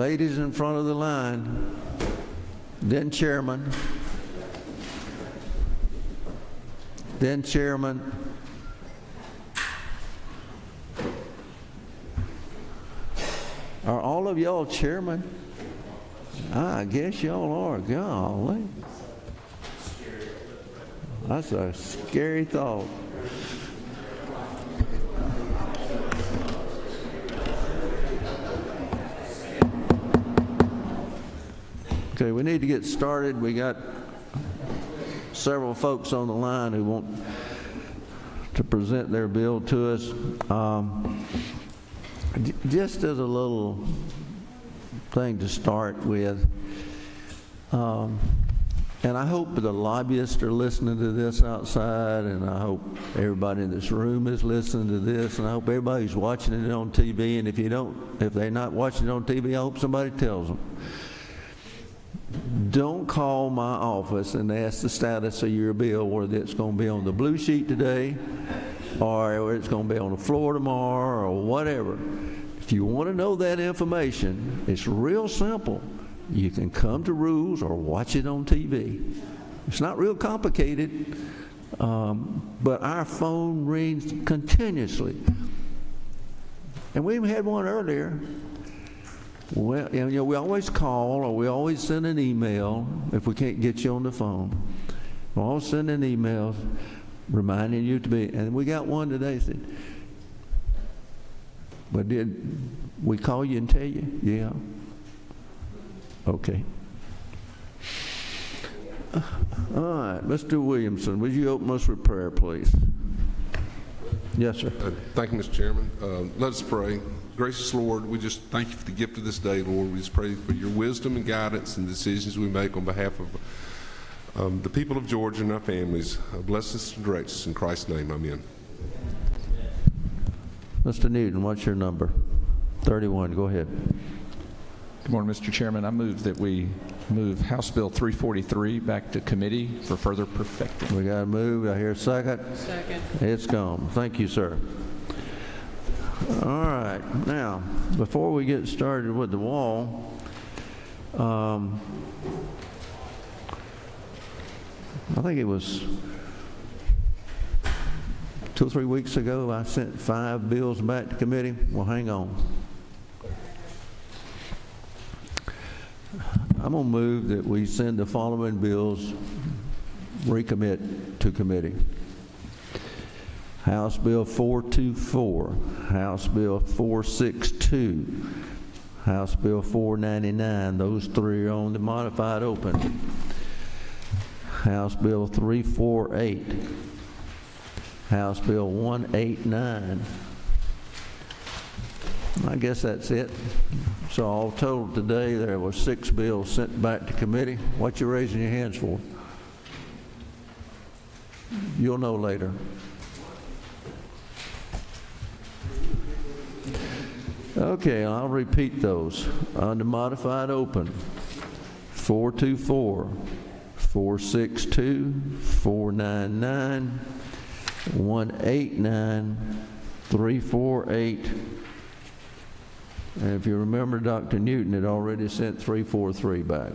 Ladies in front of the line, then chairman, then chairman. Are all of y'all chairman? I guess y'all are. Golly. That's a scary thought. Okay, we need to get started. We got several folks on the line who want to present their bill to us. Just as a little thing to start with, and I hope the lobbyists are listening to this outside, and I hope everybody in this room is listening to this, and I hope everybody's watching it on TV, and if they're not watching it on TV, I hope somebody tells them. Don't call my office and ask the status of your bill, whether it's going to be on the blue sheet today or whether it's going to be on the floor tomorrow or whatever. If you want to know that information, it's real simple. You can come to Rules or watch it on TV. It's not real complicated, but our phone rings continuously. And we even had one earlier. Well, we always call or we always send an email if we can't get you on the phone. We'll always send an email reminding you to be, and we got one today that said, but did we call you and tell you? Yeah. Okay. All right, Mr. Williamson, would you open us with prayer, please? Yes, sir. Thank you, Mr. Chairman. Let us pray. Gracious Lord, we just thank you for the gift of this day, Lord. We just pray for your wisdom and guidance and decisions we make on behalf of the people of Georgia and our families. Bless us and direct us in Christ's name. Amen. Mr. Newton, what's your number? 31, go ahead. Good morning, Mr. Chairman. I move that we move House Bill 343 back to committee for further perfecting. We got to move. I hear a second. Second. It's gone. Thank you, sir. All right. Now, before we get started with the wall, I think it was 2 or 3 weeks ago, I sent 5 bills back to committee. Well, hang on. I'm going to move that we send the following bills recommit to committee. House Bill 424, House Bill 462, House Bill 499. Those 3 are on the modified open. House Bill 348, House Bill 189. I guess that's it. So all total today, there were 6 bills sent back to committee. What you raising your hands for? You'll know later. Okay, I'll repeat those. On the modified open, 424, 462, 499, 189, 348. And if you remember, Dr. Newton had already sent 343 back.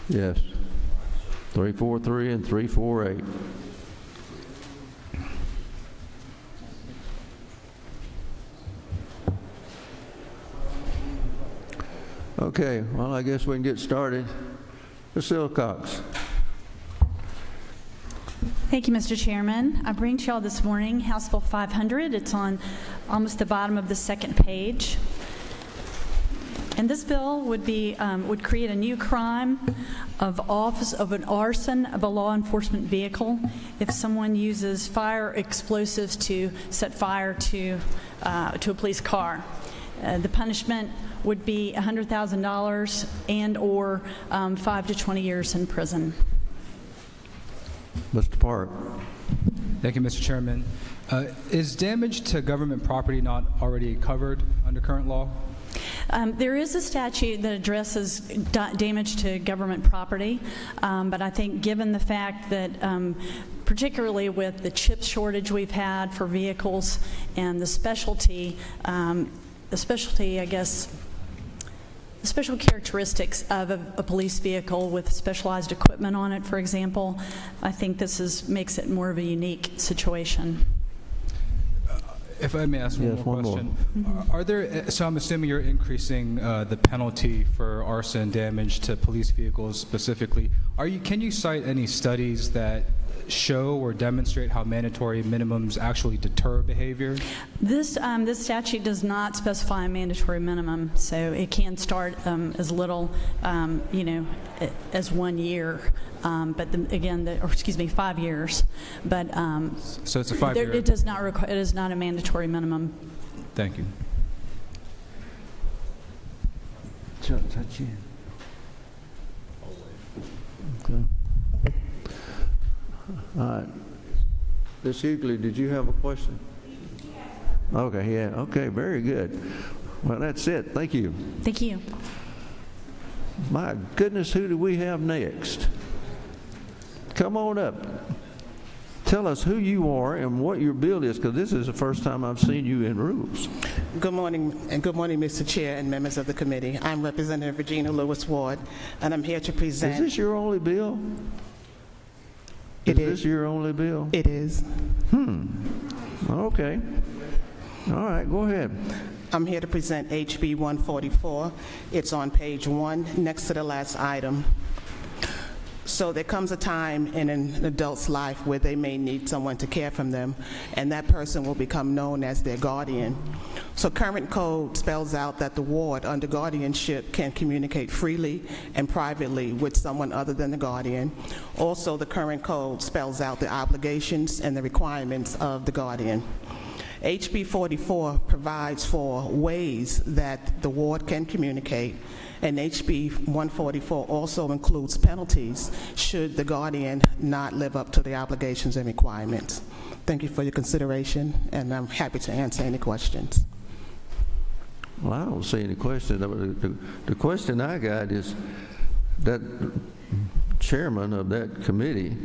Yes. 343 and 348. Okay, well, I guess we can get started. Ms. Silcox. Thank you, Mr. Chairman. I bring to y'all this morning House Bill 500. It's on almost the bottom of the second page. And this bill would create a new crime of office of an arson of a law enforcement vehicle if someone uses fire explosives to set fire to a police car. The punishment would be $100,000 and or 5 to 20 years in prison. Mr. Park. Thank you, Mr. Chairman. Is damage to government property not already covered under current law? There is a statute that addresses damage to government property, but I think given the fact that particularly with the chip shortage we've had for vehicles and the specialty, I guess, the special characteristics of a police vehicle with specialized equipment on it, for example. I think this makes it more of a unique situation. If I may ask one Yes, more one more. question. Are there, so I'm assuming you're increasing the penalty for arson damage to police vehicles specifically. Can you cite any studies that show or demonstrate how mandatory minimums actually deter behavior? This statute does not specify a mandatory minimum, so it can start as little, as 1 year. But again, 5 years. But So it's a 5-year. it does not require. It is not a mandatory minimum. Thank you. Okay. All right. Ms. Hughley, did you have a question? Okay, yeah, okay, very good. Well, that's it. Thank you. Thank you. My goodness, who do we have next? Come on up. Tell us who you are and what your bill is, because this is the first time I've seen you in rules. Good morning, and good morning, Mr. Chair and members of the committee. I'm Representative Regina Lewis Ward, and I'm here to Is present. this your only bill? It Is this your only bill? It is. Okay. All right, go ahead. I'm here to present HB 144. It's on page 1, next to the last item. So there comes a time in an adult's life where they may need someone to care for them, and that person will become known as their guardian. So current code spells out that the ward under guardianship can communicate freely and privately with someone other than the guardian. Also, the current code spells out the obligations and the requirements of the guardian. HB 44 provides for ways that the ward can communicate, and HB 144 also includes penalties should the guardian not live up to the obligations and requirements. Thank you for your consideration, and I'm happy to answer any questions. Well, I don't see any question. The question I got is that chairman of that committee,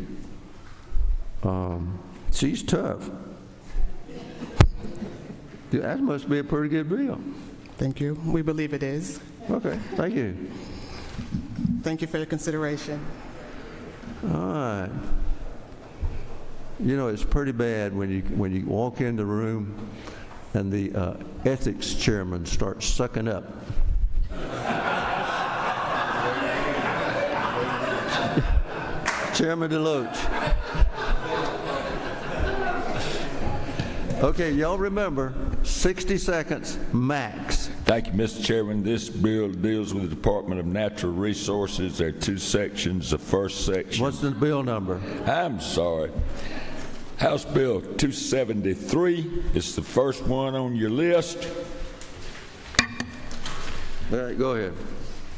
she's tough. That must be a pretty good bill. Thank you. We believe it is. Okay, thank you. Thank you for your consideration. All right. You know, it's pretty bad when you walk in the room and the ethics chairman starts sucking up. Chairman DeLoach. Okay, y'all remember, 60 seconds max. Thank you, Mr. Chairman. This bill deals with the Department of Natural Resources. There are two sections. The first section. What's the bill number? I'm sorry. House Bill 273. It's the first one on your list. All right, go ahead.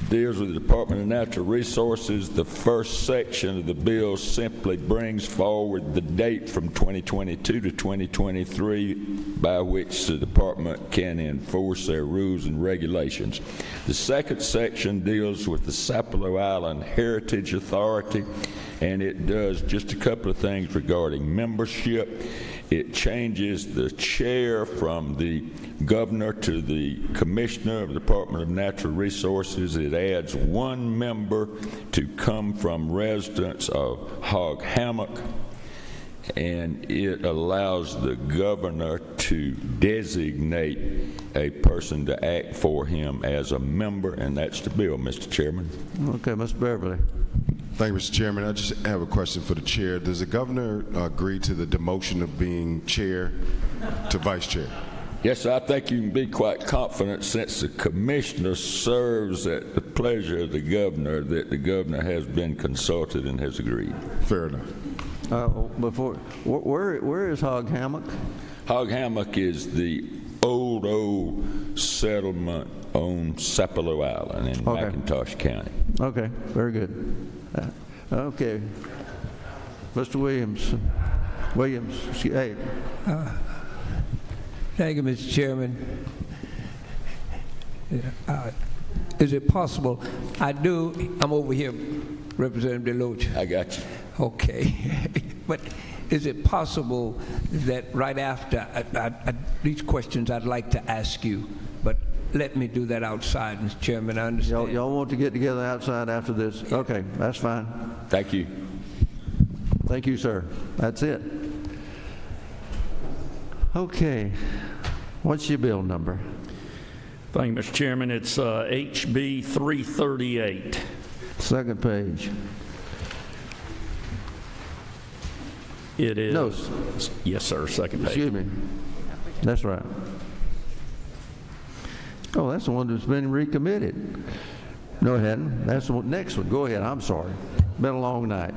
Deals with the Department of Natural Resources. The first section of the bill simply brings forward the date from 2022 to 2023 by which the department can enforce their rules and regulations. The second section deals with the Sapelo Island Heritage Authority, and it does just a couple of things regarding membership. It changes the chair from the governor to the commissioner of the Department of Natural Resources. It adds one member to come from residents of Hog Hammock, and it allows the governor to designate a person to act for him as a member, and that's the bill, Mr. Chairman. Okay, Mr. Beverly. Thank you, Mr. Chairman. I just have a question for the chair. Does the governor agree to the demotion of being chair to vice chair? Yes, I think you can be quite confident, since the commissioner serves at the pleasure of the governor, that the governor has been consulted and has agreed. Fair enough. Where is Hog Hammock? Hog Hammock is the old settlement on Sapelo Island in McIntosh County. Okay, very good. Okay. Mr. Williams, hey. Thank you, Mr. Chairman. Is it possible? I'm over here, Representative DeLoach. I got you. Okay. But is it possible that right after, these questions I'd like to ask you, but let me do that outside, Mr. Chairman, I understand. Y'all want to get together outside after this? Okay, that's fine. Thank you. Thank you, sir. That's it. Okay. What's your bill number? Thank you, Mr. Chairman. It's HB 338. Second page. It is. No. Yes, sir. Second page. Excuse me. That's right. Oh, that's the one that's been recommitted. No, it hadn't. That's the next one. Go ahead. I'm sorry. Been a long night.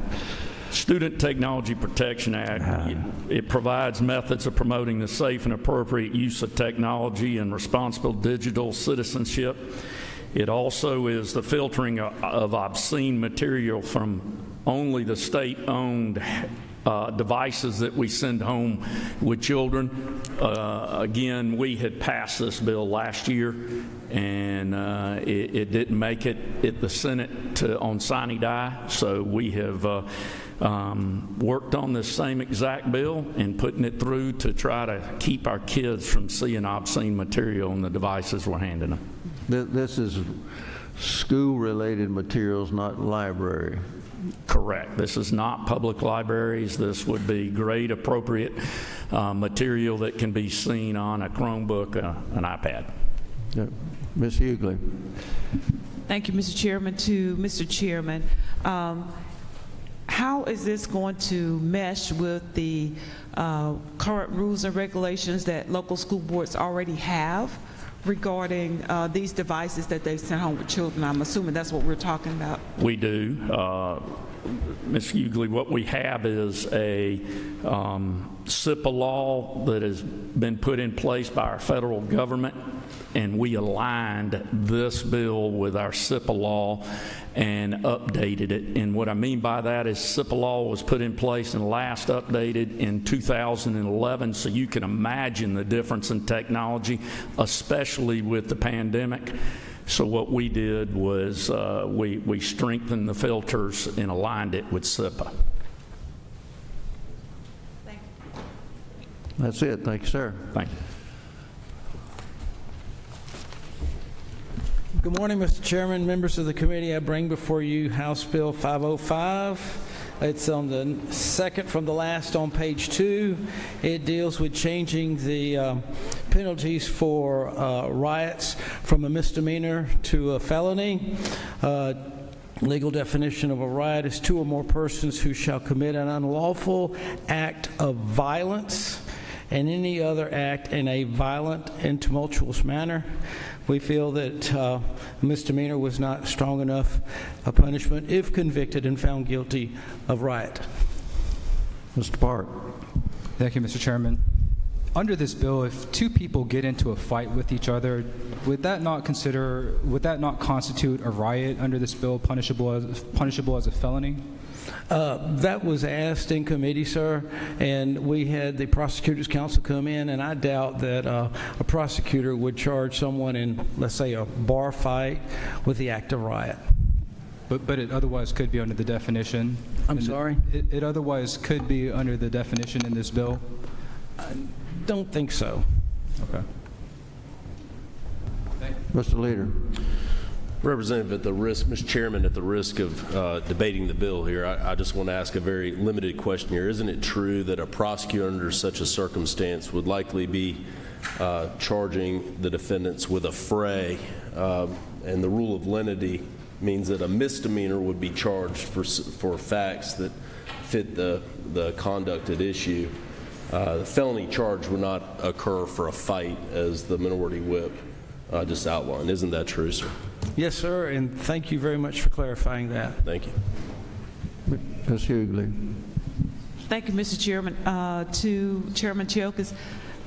Student Technology Protection Act. It provides methods of promoting the safe and appropriate use of technology and responsible digital citizenship. It also is the filtering of obscene material from only the state-owned devices that we send home with children. Again, we had passed this bill last year, and it didn't make it at the Senate on sine die, so we have worked on this same exact bill and putting it through to try to keep our kids from seeing obscene material on the devices we're handing them. This is school-related materials, not library. Correct. This is not public libraries. This would be grade appropriate material that can be seen on a Chromebook, an iPad. Ms. Hughley. Thank you, Mr. Chairman. To Mr. Chairman, how is this going to mesh with the current rules and regulations that local school boards already have regarding these devices that they send home with children? I'm assuming that's what we're talking about. We do. Ms. Hughley, what we have is a SIPA law that has been put in place by our federal government, and we aligned this bill with our SIPA law and updated it. And what I mean by that is SIPA law was put in place and last updated in 2011, so you can imagine the difference in technology, especially with the pandemic. So what we did was we strengthened the filters and aligned it with SIPA. Thank you. That's it. Thank you, sir. Thank you. Good morning, Mr. Chairman, members of the committee. I bring before you House Bill 505. It's on the second from the last on page 2. It deals with changing the penalties for riots from a misdemeanor to a felony. Legal definition of a riot is 2 or more persons who shall commit an unlawful act of violence and any other act in a violent and tumultuous manner. We feel that misdemeanor was not strong enough a punishment if convicted and found guilty of riot. Mr. Park. Thank you, Mr. Chairman. Under this bill, if 2 people get into a fight with each other, would that not constitute a riot under this bill, punishable as a felony? That was asked in committee, sir, and we had the Prosecutors Council come in, and I doubt that a prosecutor would charge someone in, let's say, a bar fight with the act of riot. But it otherwise could be under the definition. I'm sorry? It otherwise could be under the definition in this bill? I don't think so. Okay. Mr. Leader. Representative, at the risk, Mr. Chairman, at the risk of debating the bill here, I just want to ask a very limited question here. Isn't it true that a prosecutor under such a circumstance would likely be charging the defendants with a fray, and the rule of lenity means that a misdemeanor would be charged for facts that fit the conduct at issue? The felony charge would not occur for a fight, as the minority whip just outlined. Isn't that true, sir? Yes, sir, and thank you very much for clarifying that. Thank you. Ms. Hughley. Thank you, Mr. Chairman. To Chairman Chilkis,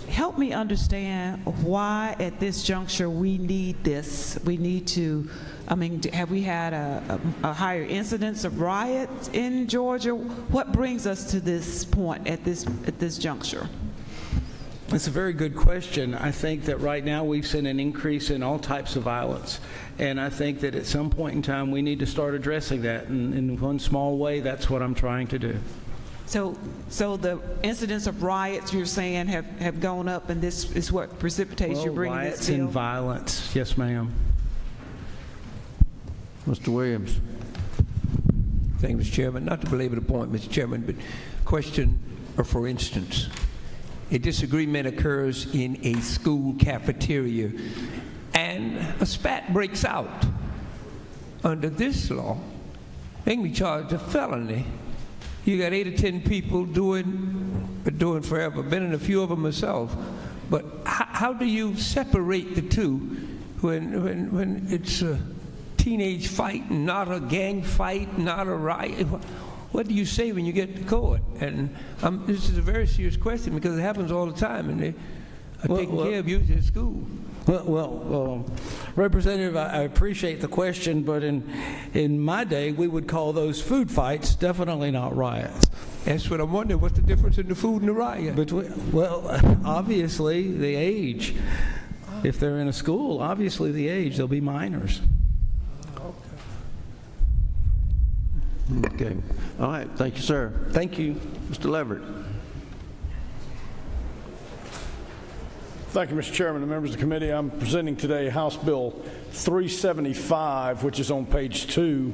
help me understand why at this juncture we need this. We need to, have we had a higher incidence of riots in Georgia? What brings us to this point at this juncture? It's a very good question. I think that right now we've seen an increase in all types of violence, and I think that at some point in time we need to start addressing that, and in one small way that's what I'm trying to do. So the incidents of riots, you're saying, have gone up, and this is what precipitates you bringing riots this bill? and violence, yes, ma'am. Mr. Williams. Thank you, Mr. Chairman. Not to belabor the point, Mr. Chairman, but question, or for instance, a disagreement occurs in a school cafeteria and a spat breaks out. Under this law, they can be charged a felony. You got 8 or 10 people doing forever. Been in a few of them myself. But how do you separate the two when it's a teenage fight, not a gang fight, not a riot? What do you say when you get to court? And this is a very serious question because it happens all the time, and they are taking care of you at school. Well, Representative, I appreciate the question, but in my day, we would call those food fights, definitely not riots. That's what I'm wondering. What's the difference in the food and the riot? Well, obviously, the age. If they're in a school, obviously the age, they'll be minors. Okay. All right. Thank you, sir. Thank you. Mr. Leverett. Thank you, Mr. Chairman and members of the committee. I'm presenting today House Bill 375, which is on page 2,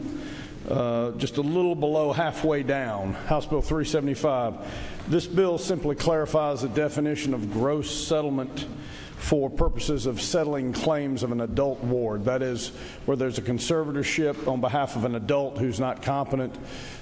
just a little below halfway down. House Bill 375. This bill simply clarifies the definition of gross settlement for purposes of settling claims of an adult ward. That is, where there's a conservatorship on behalf of an adult who's not competent.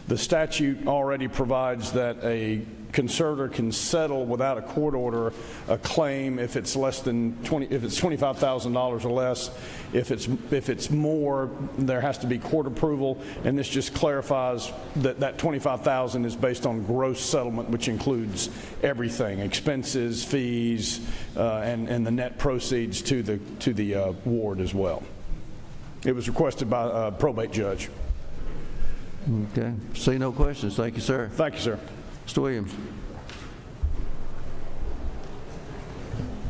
The statute already provides that a conservator can settle without a court order a claim if it's less than if it's $25,000 or less. If it's more, there has to be court approval, and this just clarifies that that $25,000 is based on gross settlement, which includes everything: expenses, fees, and the net proceeds to the ward as well. It was requested by a probate judge. Okay. See no questions. Thank you, sir. Thank you, sir. Mr. Williams.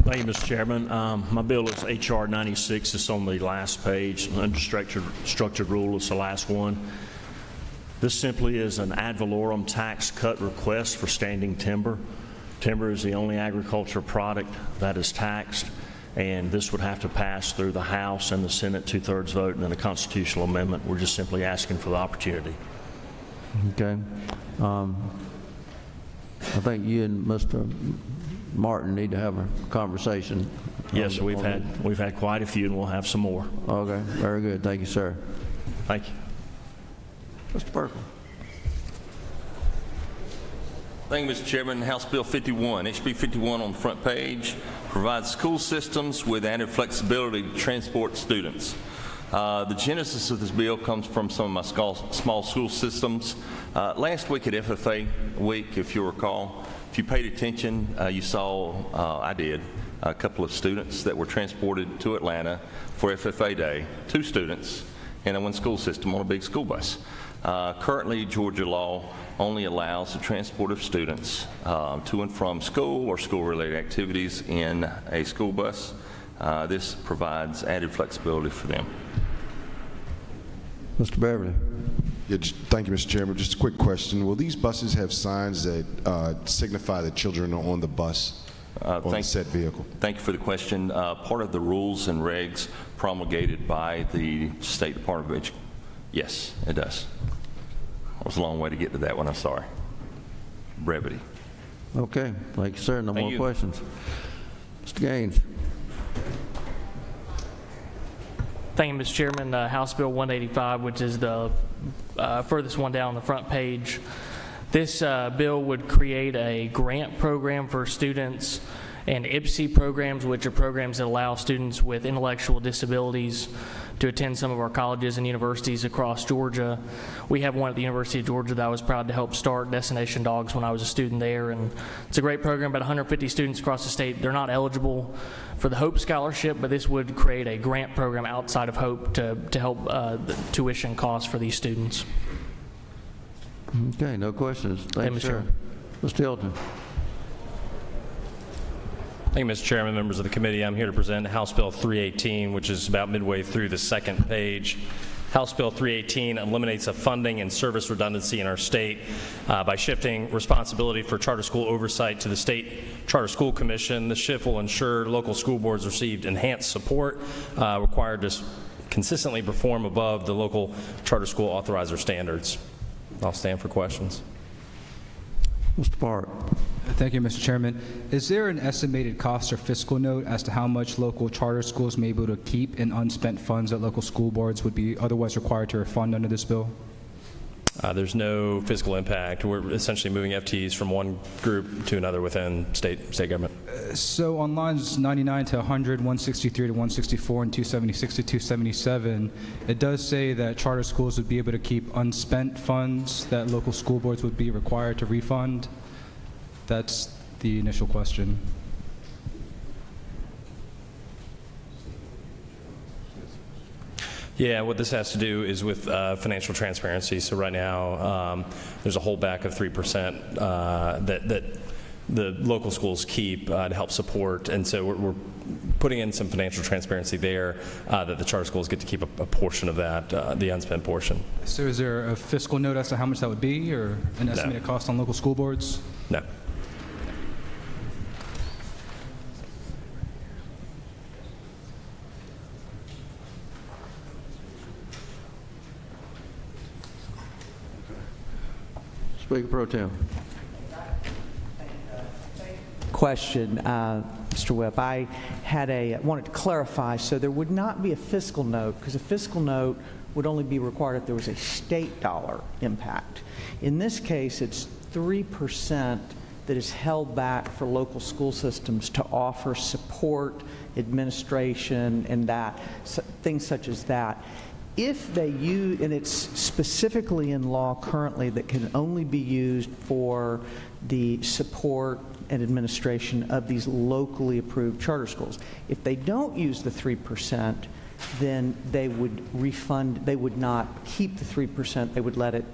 Thank you, Mr. Chairman. My bill is H.R. 96. It's on the last page. Under structured rule, it's the last one. This simply is an ad valorem tax cut request for standing timber. Timber is the only agriculture product that is taxed, and this would have to pass through the House and the Senate 2/3 vote and then a constitutional amendment. We're just simply asking for the opportunity. Okay. I think you and Mr. Martin need to have a conversation. Yes, we've had quite a few, and we'll have some more. Okay, very good. Thank you, sir. Thank you. Mr. Perkle. Thank you, Mr. Chairman. House Bill 51, HB 51 on the front page, provides school systems with added flexibility to transport students. The genesis of this bill comes from some of my small school systems. Last week at FFA week, if you recall, if you paid attention, you saw, I did, a couple of students that were transported to Atlanta for FFA Day, 2 students in one school system on a big school bus. Currently, Georgia law only allows the transport of students to and from school or school-related activities in a school bus. This provides added flexibility for them. Mr. Beverly. Yeah, thank you, Mr. Chairman. Just a quick question. Will these buses have signs that signify that children are on the bus, on the said vehicle? Thank you for the question. Part of the rules and regs promulgated by the State Department of Education. Yes, it does. It was a long way to get to that one. I'm sorry. Brevity. Okay. Thank you, sir. No more questions. Mr. Gaines. Thank you, Mr. Chairman. House Bill 185, which is the furthest one down the front page. This bill would create a grant program for students and IPSI programs, which are programs that allow students with intellectual disabilities to attend some of our colleges and universities across Georgia. We have one at the University of Georgia that I was proud to help start, Destination Dogs, when I was a student there. And it's a great program, about 150 students across the state. They're not eligible for the HOPE scholarship, but this would create a grant program outside of HOPE to help the tuition costs for these students. Okay, no questions. Thank you, sir. Mr. Hilton. Thank you, Mr. Chairman, members of the committee. I'm here to present House Bill 318, which is about midway through the second page. House Bill 318 eliminates a funding and service redundancy in our state by shifting responsibility for charter school oversight to the State Charter School Commission. The shift will ensure local school boards receive enhanced support required to consistently perform above the local charter school authorizer standards. I'll stand for questions. Mr. Park. Thank you, Mr. Chairman. Is there an estimated cost or fiscal note as to how much local charter schools may be able to keep in unspent funds that local school boards would be otherwise required to refund under this bill? There's no fiscal impact. We're essentially moving FTEs from one group to another within state government. So on lines 99 to 100, 163 to 164, and 276 to 277, it does say that charter schools would be able to keep unspent funds that local school boards would be required to refund. That's the initial question. Yeah, what this has to do is with financial transparency. So right now, there's a holdback of 3% that the local schools keep to help support, and so we're putting in some financial transparency there that the charter schools get to keep a portion of that, the unspent portion. So is there a fiscal note as to how much that would be, or an estimated cost on local school boards? No. Speaker Pro Tem. Question, Mr. Webb. I wanted to clarify, so there would not be a fiscal note, because a fiscal note would only be required if there was a state dollar impact. In this case, it's 3% that is held back for local school systems to offer support, administration, and things such as that. If they use, and it's specifically in law currently that can only be used for the support and administration of these locally approved charter schools. If they don't use the 3%, then they would refund, they would not keep the 3%, they would let it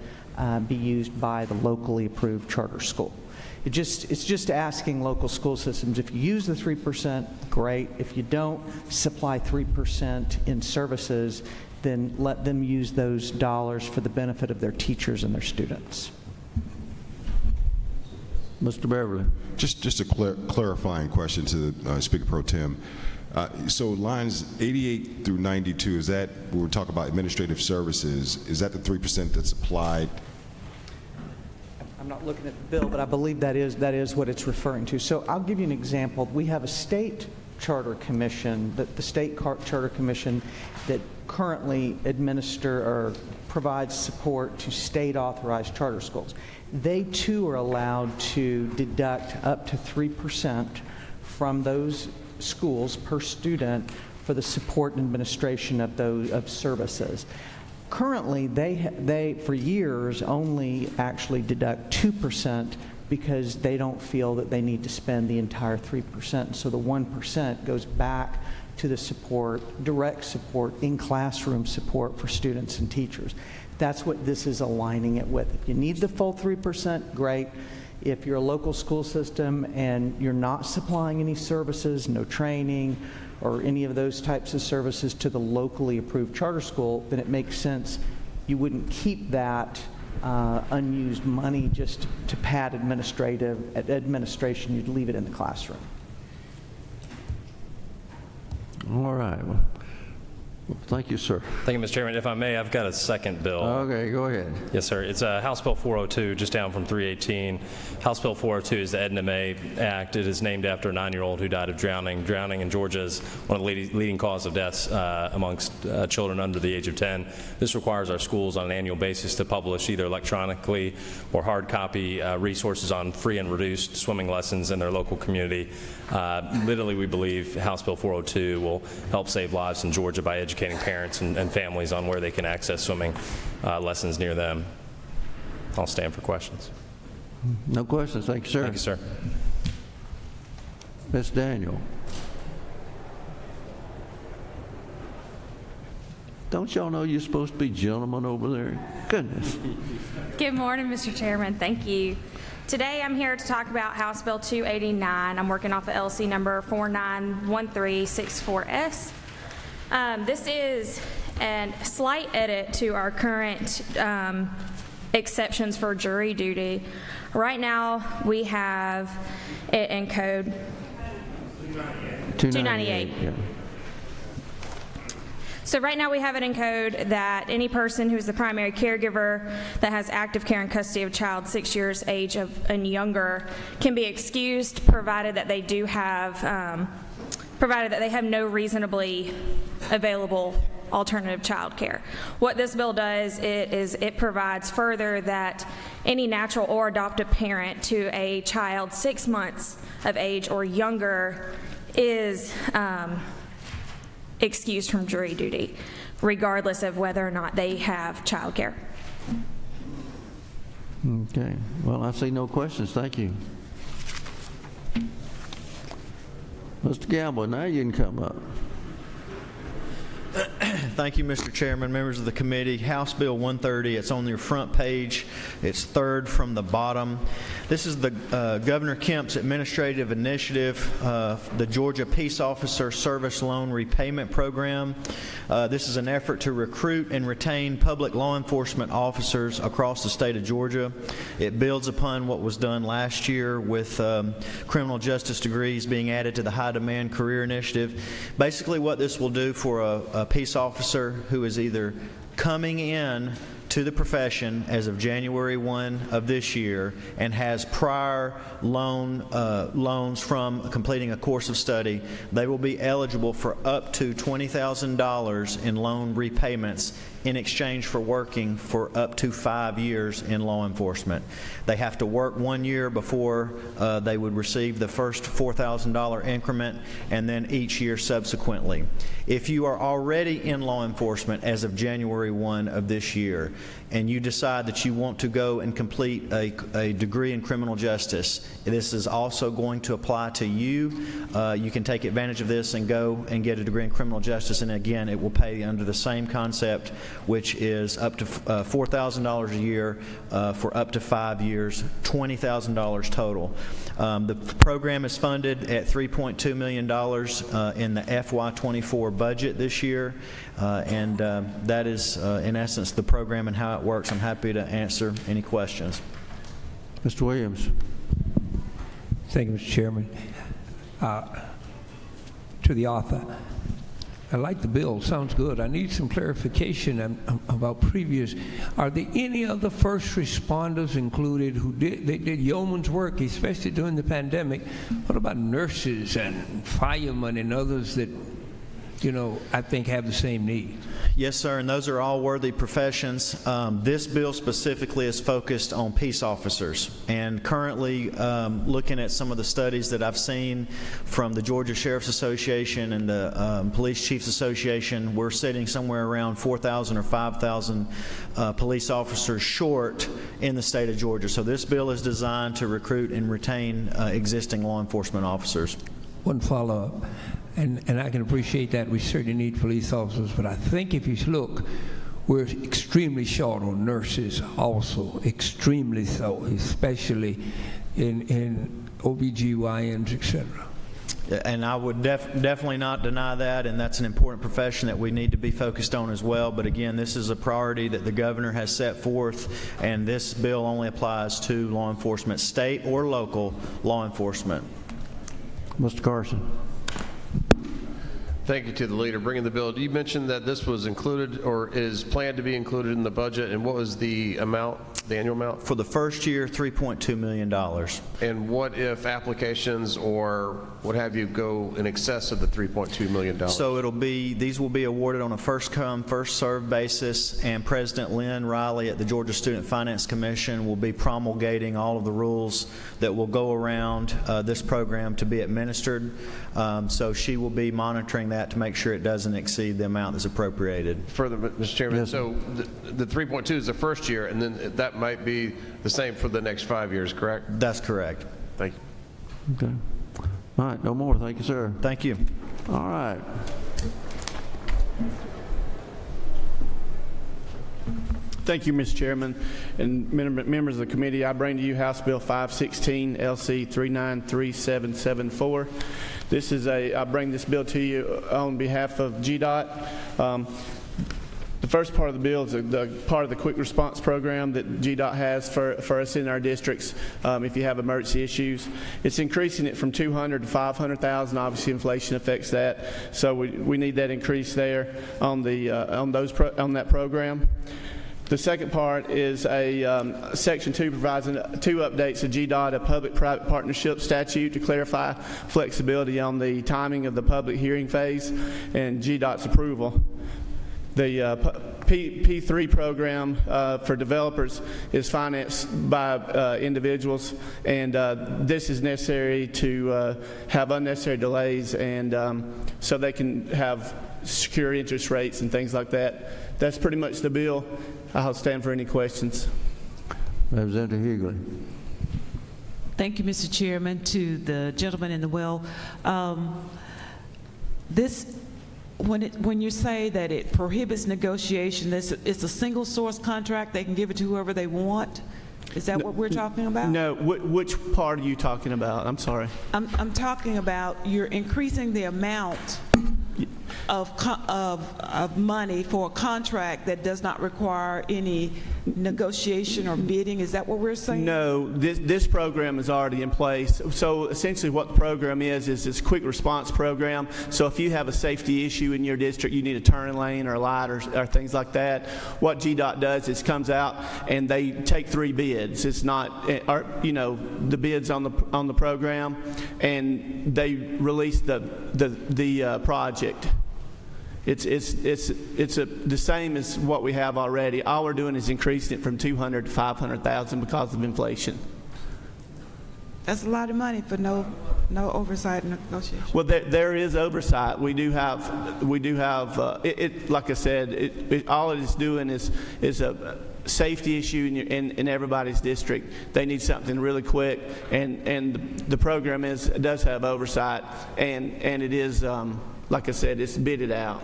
be used by the locally approved charter school. It's just asking local school systems, if you use the 3%, great. If you don't supply 3% in services, then let them use those dollars for the benefit of their teachers and their students. Mr. Beverly. Just a clarifying question to the Speaker Pro Tem. So lines 88 through 92, is that, when we talk about administrative services, is that the 3% that's applied? I'm not looking at the bill, but I believe that is what it's referring to. So I'll give you an example. We have a state charter commission, the state charter commission that currently provides support to state authorized charter schools. They too are allowed to deduct up to 3% from those schools per student for the support and administration of services. Currently, they for years only actually deduct 2% because they don't feel that they need to spend the entire 3%. So the 1% goes back to the support, direct support, in-classroom support for students and teachers. That's what this is aligning it with. If you need the full 3%, great. If you're a local school system and you're not supplying any services, no training, or any of those types of services to the locally approved charter school, then it makes sense you wouldn't keep that unused money just to pad administration. You'd leave it in the classroom. All right. Well, thank you, sir. Thank you, Mr. Chairman. If I may, I've got a second bill. Okay, go ahead. Yes, sir. It's House Bill 402, just down from 318. House Bill 402 is the Edna May Act. It is named after a 9-year-old who died of drowning. Drowning in Georgia is one of the leading causes of deaths amongst children under the age of 10. This requires our schools on an annual basis to publish either electronically or hard copy resources on free and reduced swimming lessons in their local community. Literally, we believe House Bill 402 will help save lives in Georgia by educating parents and families on where they can access swimming lessons near them. I'll stand for questions. No questions. Thank you, sir. Thank you, sir. Ms. Daniel. Don't y'all know you're supposed to be gentlemen over there? Goodness. Good morning, Mr. Chairman. Thank you. Today I'm here to talk about House Bill 289. I'm working off of LC number 491364S. This is and slight edit to our current exceptions for jury duty. Right now, we have it in code 298. Yeah. So right now we have it in code that any person who is the primary caregiver that has active care and custody of a child 6 years age and younger can be excused, provided that they do have, provided that they have no reasonably available alternative child care. What this bill does is it provides further that any natural or adoptive parent to a child 6 months of age or younger is excused from jury duty, regardless of whether or not they have child care. Okay. Well, I see no questions. Thank you. Mr. Gamble, now you can come up. Thank you, Mr. Chairman, members of the committee. House Bill 130, it's on your front page. It's third from the bottom. This is the Governor Kemp's administrative initiative, the Georgia Peace Officer Service Loan Repayment Program. This is an effort to recruit and retain public law enforcement officers across the state of Georgia. It builds upon what was done last year with criminal justice degrees being added to the High Demand Career Initiative. Basically, what this will do for a peace officer who is either coming in to the profession as of January 1 of this year and has prior loans from completing a course of study, they will be eligible for up to $20,000 in loan repayments in exchange for working for up to 5 years in law enforcement. They have to work 1 year before they would receive the first $4,000 increment, and then each year subsequently. If you are already in law enforcement as of January 1 of this year, and you decide that you want to go and complete a degree in criminal justice, this is also going to apply to you. You can take advantage of this and go and get a degree in criminal justice, and again, it will pay under the same concept, which is up to $4,000 a year for up to 5 years, $20,000 total. The program is funded at $3.2 million in the FY24 budget this year, and that is, in essence, the program and how it works. I'm happy to answer any questions. Mr. Williams. Thank you, Mr. Chairman. To the author, I like the bill. Sounds good. I need some clarification about previous. Are there any other first responders included who did yeoman's work, especially during the pandemic? What about nurses and firemen and others that, you know, I think have the same need? Yes, sir, and those are all worthy professions. This bill specifically is focused on peace officers, and currently looking at some of the studies that I've seen from the Georgia Sheriff's Association and the Police Chiefs Association, we're sitting somewhere around 4,000 or 5,000 police officers short in the state of Georgia. So this bill is designed to recruit and retain existing law enforcement officers. One follow-up. And I can appreciate that. We certainly need police officers, but I think if you look, we're extremely short on nurses also, extremely so, especially in OBGYNs, et cetera. And I would definitely not deny that, and that's an important profession that we need to be focused on as well. But again, this is a priority that the governor has set forth, and this bill only applies to law enforcement, state or local law enforcement. Mr. Carson. Thank you to the leader bringing the bill. You mentioned that this was included or is planned to be included in the budget, and what was the amount, the annual amount? For the first year, $3.2 million. And what if applications or what have you go in excess of the $3.2 million? So these will be awarded on a first come, first served basis, and President Lynn Riley at the Georgia Student Finance Commission will be promulgating all of the rules that will go around this program to be administered. So she will be monitoring that to make sure it doesn't exceed the amount that's appropriated. Further, Mr. Chairman, yes. So the 3.2 is the first year, and then that might be the same for the next 5 years, correct? That's correct. Thank you. Okay. All right, no more. Thank you, sir. Thank you. All right. Thank you, Mr. Chairman. And members of the committee, I bring to you House Bill 516, LC 393774. I bring this bill to you on behalf of GDOT. The first part of the bill is the part of the quick response program that GDOT has for us in our districts if you have emergency issues. It's increasing it from 200 to 500,000. Obviously, inflation affects that, so we need that increase there on that program. The second part is Section 2 provides 2 updates to GDOT, a public-private partnership statute to clarify flexibility on the timing of the public hearing phase and GDOT's approval. The P3 program for developers is financed by individuals, and this is necessary to have unnecessary delays, and so they can have secure interest rates and things like that. That's pretty much the bill. I'll stand for any questions. Representative Hughley. Thank you, Mr. Chairman. To the gentleman in the well, when you say that it prohibits negotiation, it's a single source contract. They can give it to whoever they want. Is that what we're talking about? No. Which part are you talking about? I'm sorry. I'm talking about you're increasing the amount of money for a contract that does not require any negotiation or bidding. Is that what we're saying? No, this program is already in place. So essentially what the program is this quick response program. So if you have a safety issue in your district, you need a turn lane or a light or things like that, what GDOT does is comes out and they take 3 bids. It's not, the bids on the program, and they release the project. It's the same as what we have already. All we're doing is increasing it from 200 to 500,000 because of inflation. That's a lot of money for no oversight and negotiation. Well, there is oversight. We do have. Like I said, all it is doing is a safety issue in everybody's district. They need something really quick, and the program does have oversight, and it is. Like I said, it's bidded out.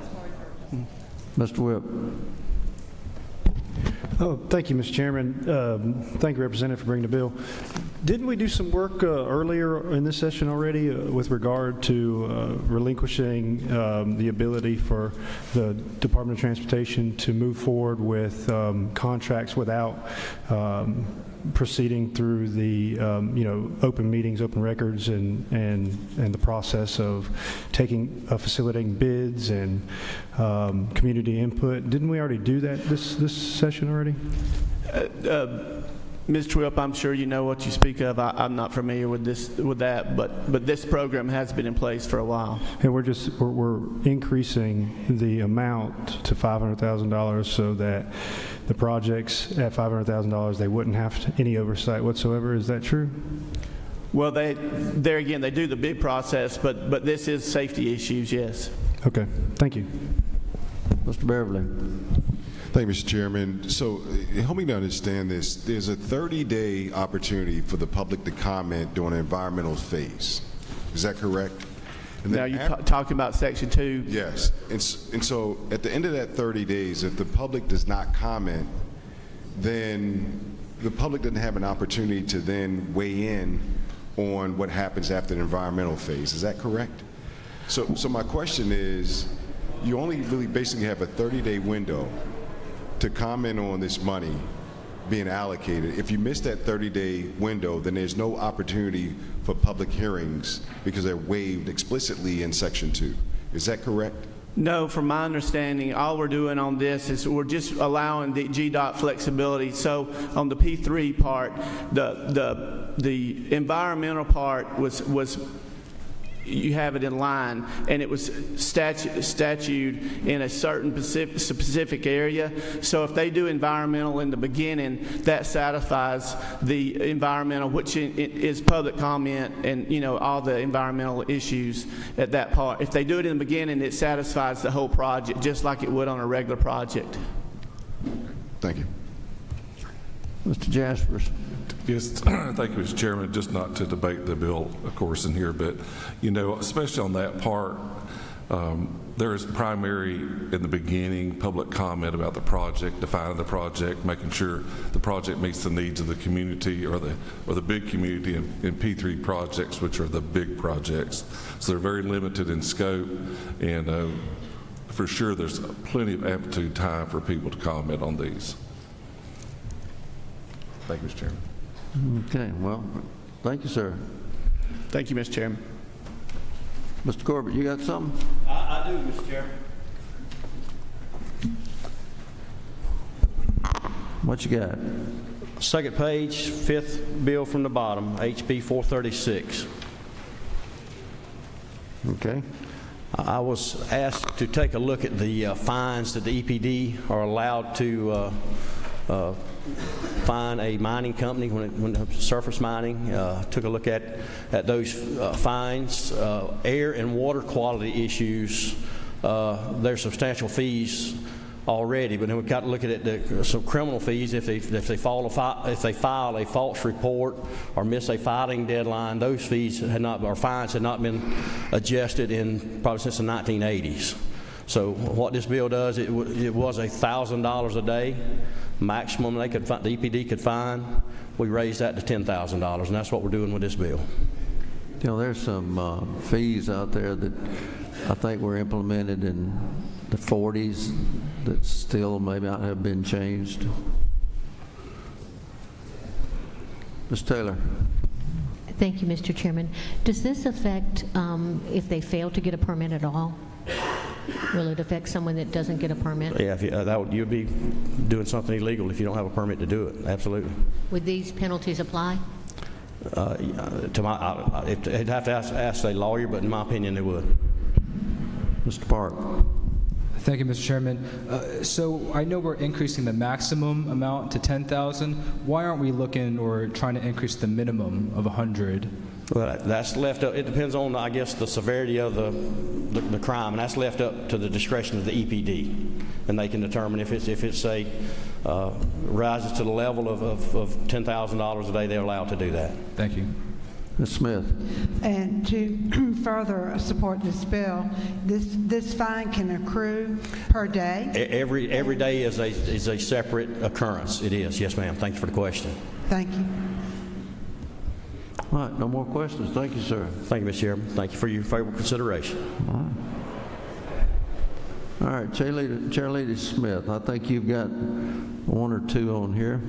Mr. Whip. Oh, thank you, Mr. Chairman. Thank you, Representative, for bringing the bill. Didn't we do some work earlier in this session already with regard to relinquishing the ability for the Department of Transportation to move forward with contracts without proceeding through the open meetings, open records, and the process of facilitating bids and community input? Didn't we already do that this session already? Ms. Twilp, I'm sure you know what you speak of. I'm not familiar with that, but this program has been in place for a while. And we're increasing the amount to $500,000 so that the projects at $500,000 they wouldn't have any oversight whatsoever. Is that true? Well, they do the bid process, but this is safety issues. Yes. Okay. Thank you, Mr. Beverly. Thank you, Mr. Chairman. So help me to understand this. There's a 30-day opportunity for the public to comment during the environmental phase. Is that correct? And now you're talking about Section 2? Yes. And so at the end of that 30 days, if the public does not comment, then the public doesn't have an opportunity to then weigh in on what happens after the environmental phase. Is that correct? So my question is, you only really basically have a 30-day window to comment on this money being allocated. If you miss that 30-day window, then there's no opportunity for public hearings because they're waived explicitly in Section 2. Is that correct? No, from my understanding, all we're doing on this is we're just allowing the GDOT flexibility. So on the P3 part, the environmental part was you have it in line, and it was statute in a certain specific area. So if they do environmental in the beginning, that satisfies the environmental, which is public comment and all the environmental issues at that part. If they do it in the beginning, it satisfies the whole project, just like it would on a regular project. Thank you. Mr. Jaspers. Yes, thank you, Mr. Chairman. Just not to debate the bill, of course, in here, but, especially on that part, there is primary, in the beginning, public comment about the project, defining the project, making sure the project meets the needs of the community or the big community in P3 projects, which are the big projects. So they're very limited in scope, and for sure there's plenty of aptitude time for people to comment on these. Thank you, Mr. Chairman. Okay, well, thank you, sir. Thank you, Mr. Chairman. Mr. Corbett, you got something? I do, Mr. Chairman. What you got? Second page, fifth bill from the bottom, HB 436. Okay. I was asked to take a look at the fines that the EPD are allowed to fine a mining company when surface mining. Took a look at those fines. Air and water quality issues, there's substantial fees already, but then we've got to look at some criminal fees if they file a false report or miss a filing deadline. Those fees had not, or fines had not been adjusted in probably since the 1980s. So what this bill does, it was $1,000 a day maximum the EPD could fine. We raised that to $10,000, and that's what we're doing with this bill. You know, there's some fees out there that I think were implemented in the 40s that still may not have been changed. Ms. Taylor. Thank you, Mr. Chairman. Does this affect if they fail to get a permit at all? Will it affect someone that doesn't get a permit? Yeah, if you'd be doing something illegal if you don't have a permit to do it. Absolutely. Would these penalties apply? I'd have to ask a lawyer, but in my opinion, they would. Mr. Park. Thank you, Mr. Chairman. So I know we're increasing the maximum amount to 10,000. Why aren't we looking or trying to increase the minimum of 100? Well, that's left up. It depends on, I guess, the severity of the crime, and that's left up to the discretion of the EPD, and they can determine if it's a rises to the level of $10,000 a day, they're allowed to do that. Thank you. Ms. Smith. And to further support this bill, this fine can accrue per day? Every day is a separate occurrence. It is. Yes, ma'am. Thank you for the question. Thank you. All right, no more questions. Thank you, sir. Thank you, Mr. Chairman. Thank you for your favorable consideration. All right, Chairlady Smith, I think you've got one or two on here.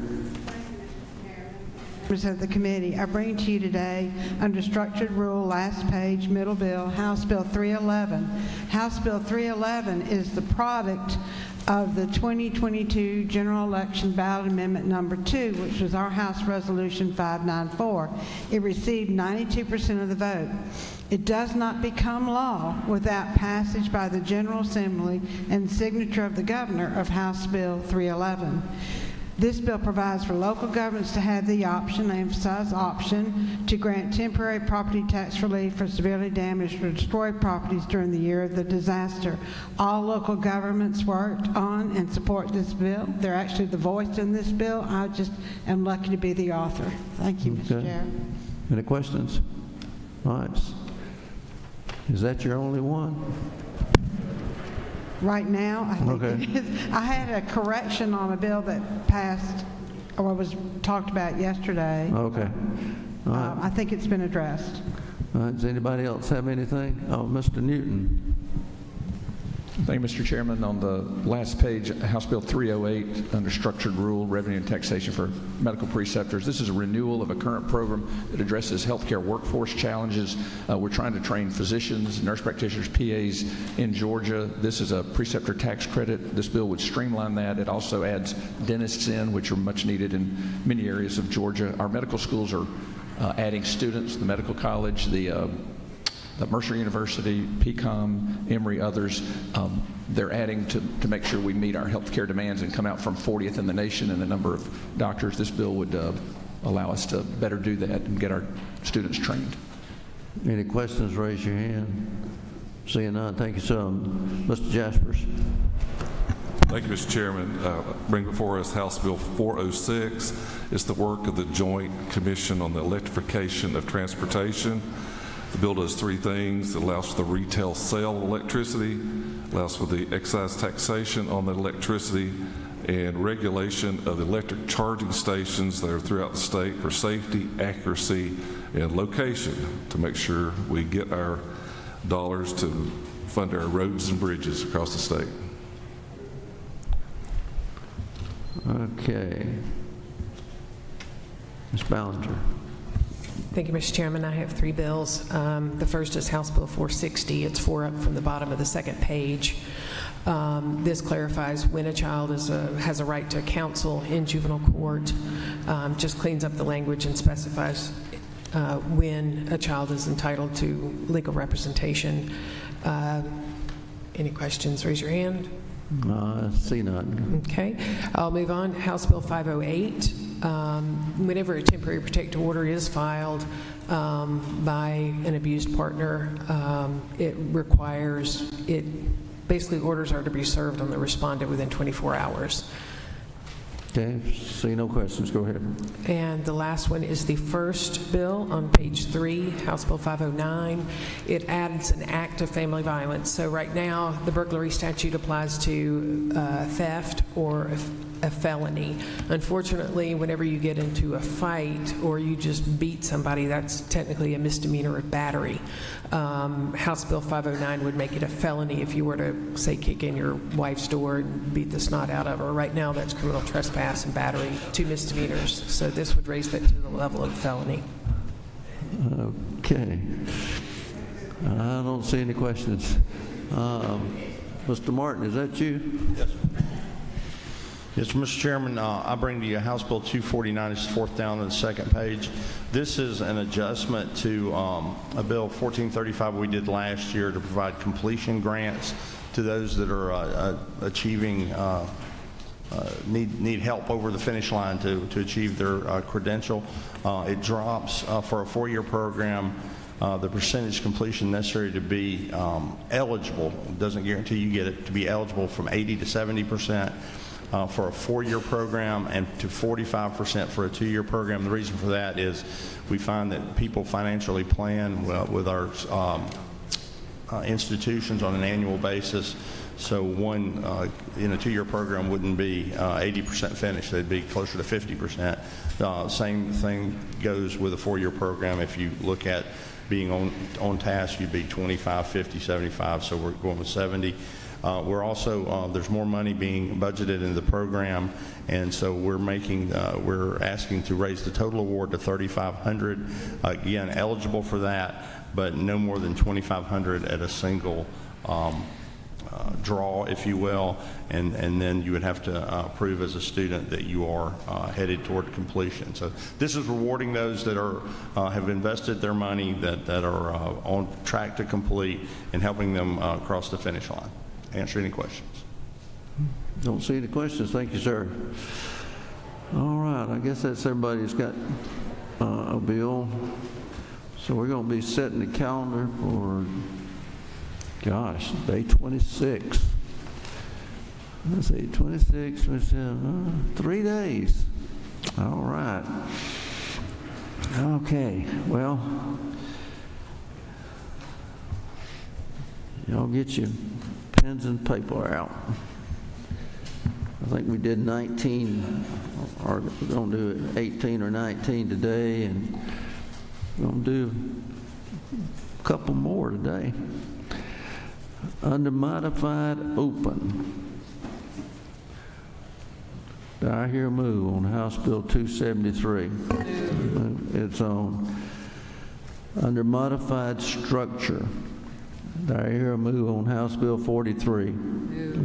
Members of the committee, I bring to you today, under structured rule, last page, middle bill, House Bill 311. House Bill 311 is the product of the 2022 general election ballot amendment number 2, which was our House Resolution 594. It received 92% of the vote. It does not become law without passage by the General Assembly and signature of the governor of House Bill 311. This bill provides for local governments to have the option, I emphasize option, to grant temporary property tax relief for severely damaged or destroyed properties during the year of the disaster. All local governments worked on and support this bill. They're actually the voice in this bill. I just am lucky to be the author. Thank you, Mr. Chair. Any questions? All right. Is that your only one? Right now, I think it is. I had a correction on a bill that passed or was talked about yesterday. Okay. All right. I think it's been addressed. All right. Does anybody else have anything? Oh, Mr. Newton. Thank you, Mr. Chairman. On the last page, House Bill 308, under structured rule, revenue and taxation for medical preceptors. This is a renewal of a current program that addresses healthcare workforce challenges. We're trying to train physicians, nurse practitioners, PAs in Georgia. This is a preceptor tax credit. This bill would streamline that. It also adds dentists in, which are much needed in many areas of Georgia. Our medical schools are adding students, the medical college, the Mercer University, PCOM, Emory, others, they're adding to make sure we meet our healthcare demands and come out from 40th in the nation in the number of doctors. This bill would allow us to better do that and get our students trained. Any questions, raise your hand. Seeing none, thank you, sir. Mr. Jaspers. Thank you, Mr. Chairman. Bring before us House Bill 406. It's the work of the Joint Commission on the Electrification of Transportation. The bill does three things. It allows for the retail sale of electricity, allows for the excise taxation on the electricity, and regulation of the electric charging stations that are throughout the state for safety, accuracy, and location to make sure we get our dollars to fund our roads and bridges across the state. Okay. Ms. Ballinger. Thank you, Mr. Chairman. I have 3 bills. The first is House Bill 460. It's 4 up from the bottom of the second page. This clarifies when a child has a right to counsel in juvenile court, just cleans up the language and specifies when a child is entitled to legal representation. Any questions? Raise your hand. See none. Okay. I'll move on. House Bill 508. Whenever a temporary protective order is filed by an abused partner, it requires it. Basically, orders are to be served on the respondent within 24 hours. Okay, see no questions, go ahead. And the last one is the first bill on page 3, House Bill 509. It adds an act of family violence. So right now, the burglary statute applies to theft or a felony. Unfortunately, whenever you get into a fight or you just beat somebody, that's technically a misdemeanor of battery. House Bill 509 would make it a felony if you were to, say, kick in your wife's door and beat the snot out of her. Right now, that's criminal trespass and battery, 2 misdemeanors. So this would raise that to the level of felony. Okay. I don't see any questions. Mr. Martin, is that you? Yes, sir. Yes, Mr. Chairman, I bring to you House Bill 249. It's 4th down on the second page. This is an adjustment to a bill 1435 we did last year to provide completion grants to those that are achieving need help over the finish line to achieve their credential. It drops for a 4-year program. The percentage completion necessary to be eligible, doesn't guarantee you get it, to be eligible from 80 to 70%. For a 4-year program and to 45% for a 2-year program. The reason for that is we find that people financially plan with our institutions on an annual basis. So one in a 2-year program wouldn't be 80% finished. They'd be closer to 50%. Same thing goes with a 4-year program. If you look at being on task, you'd be 25, 50, 75. So we're going with 70. We're also there's more money being budgeted in the program, and so we're asking to raise the total award to $3,500. Again, eligible for that, but no more than $2,500 at a single draw, if you will, and then you would have to prove as a student that you are headed toward completion. So this is rewarding those that are have invested their money, that are on track to complete, and helping them cross the finish line. Answer any questions. Don't see any questions. Thank you, sir. All right, I guess that's everybody's got a bill. So we're going to be setting the calendar for, gosh, day 26. Let's see, 26, 27, 3 days. All right. Okay, well, y'all get your pens and paper out. I think we did 19, or we're going to do it 18 or 19 today, and we're going to do a couple more today. Under modified open, do I hear a move on House Bill 273? It's on. Under modified structure, do I hear a move on House Bill 43?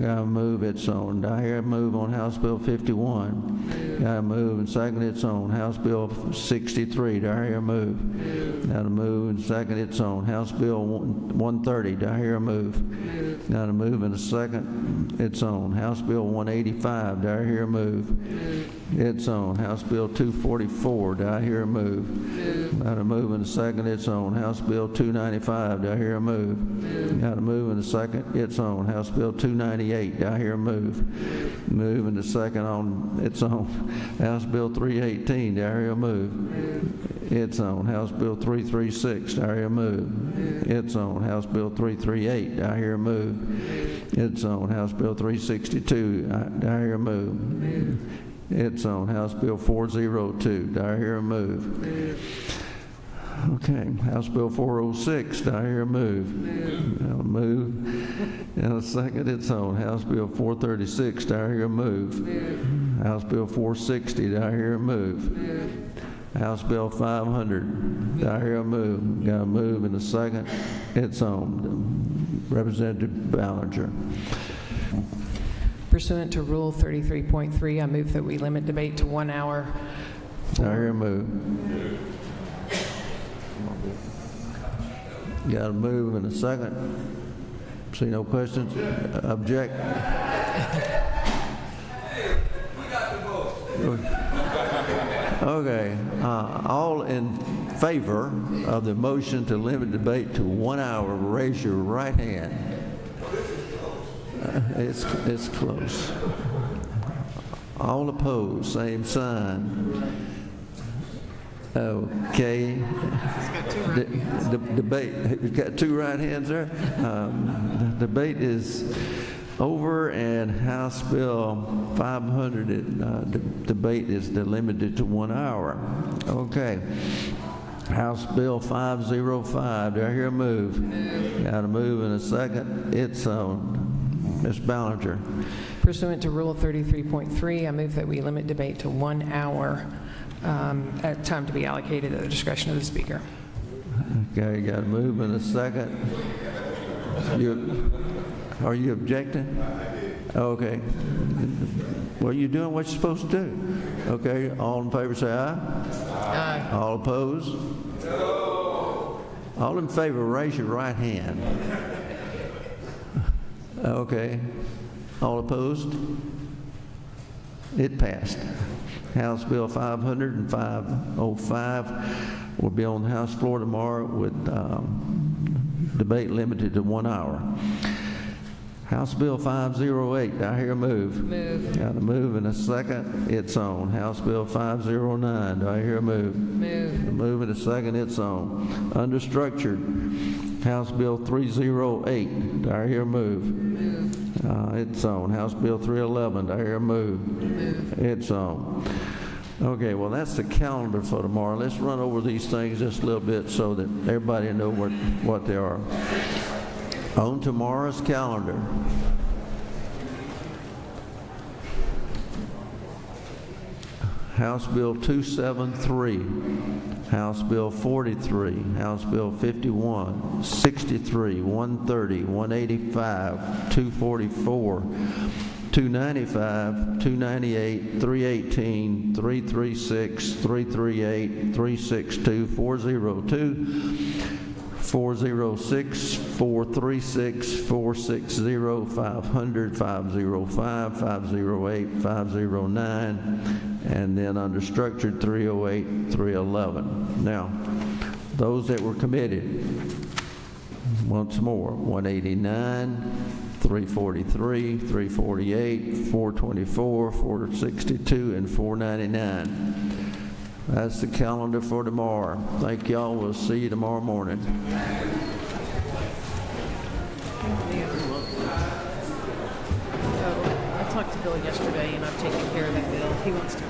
Got a move, it's on. Do I hear a move on House Bill 51? Got a move and second, it's on. House Bill 63, do I hear a move? Got a move and second, it's on. House Bill 130, do I hear a move? Got a move and a second, it's on. House Bill 185, do I hear a move? It's on. House Bill 244, do I hear a move? Got a move and a second, it's on. House Bill 295, do I hear a move? Got a move and a second, it's on. House Bill 298, do I hear a move? Move and a second on, it's on. House Bill 318, do I hear a move? It's on. House Bill 336, do I hear a move? It's on. House Bill 338, do I hear a move? It's on. House Bill 362, do I hear a move? It's on. House Bill 402, do I hear a move? Okay, House Bill 406, do I hear a move? Move. And a second, it's on. House Bill 436, do I hear a move? House Bill 460, do I hear a move? House Bill 500, do I hear a move? Got a move and a second, it's on. Representative Ballinger. Pursuant to Rule 33.3, I move that we limit debate to 1 hour. Do I hear a move? Got a move and a second. See no questions? Object? Okay. All in favor of the motion to limit debate to 1 hour, raise your right hand. It's close. All opposed, same sign. Okay. Debate. You've got two right hands there. Debate is over, and House Bill 500 debate is limited to 1 hour. Okay. House Bill 505. Do I hear a move? Got a move and a second. It's on. Ms. Ballinger. Pursuant to Rule 33.3, I move that we limit debate to 1 hour. At time to be allocated at the discretion of the Speaker. Okay, got a move and a second. Are you objecting? Okay. Well, you're doing what you're supposed to do. Okay, all in favor say aye. Aye. All opposed? No. All in favor, raise your right hand. Okay. All opposed? It passed. House Bill 500 and 505 will be on the House floor tomorrow with debate limited to 1 hour. House Bill 508, I hear a move. Move. Got a move and a second, it's on. House Bill 509, do I hear a move? Move. A move and a second, it's on. Under structured, House Bill 308, do I hear a move? Move. It's on. House Bill 311, do I hear a move? Move. It's on. Okay, well, that's the calendar for tomorrow. Let's run over these things just a little bit so that everybody knows what they are. On tomorrow's calendar, House Bill 273, House Bill 43, House Bill 51, 63, 130, 185, 244, 295, 298, 318, 336, 338, 362, 402, 406, 436, 460, 500, 505, 508, 509, and then under structured 308, 311. Now, those that were committed, once more, 189, 343, 348, 424, 462, and 499. That's the calendar for tomorrow. Thank y'all. We'll see you tomorrow morning. I talked to Bill yesterday, and I've taken care of that bill. He wants to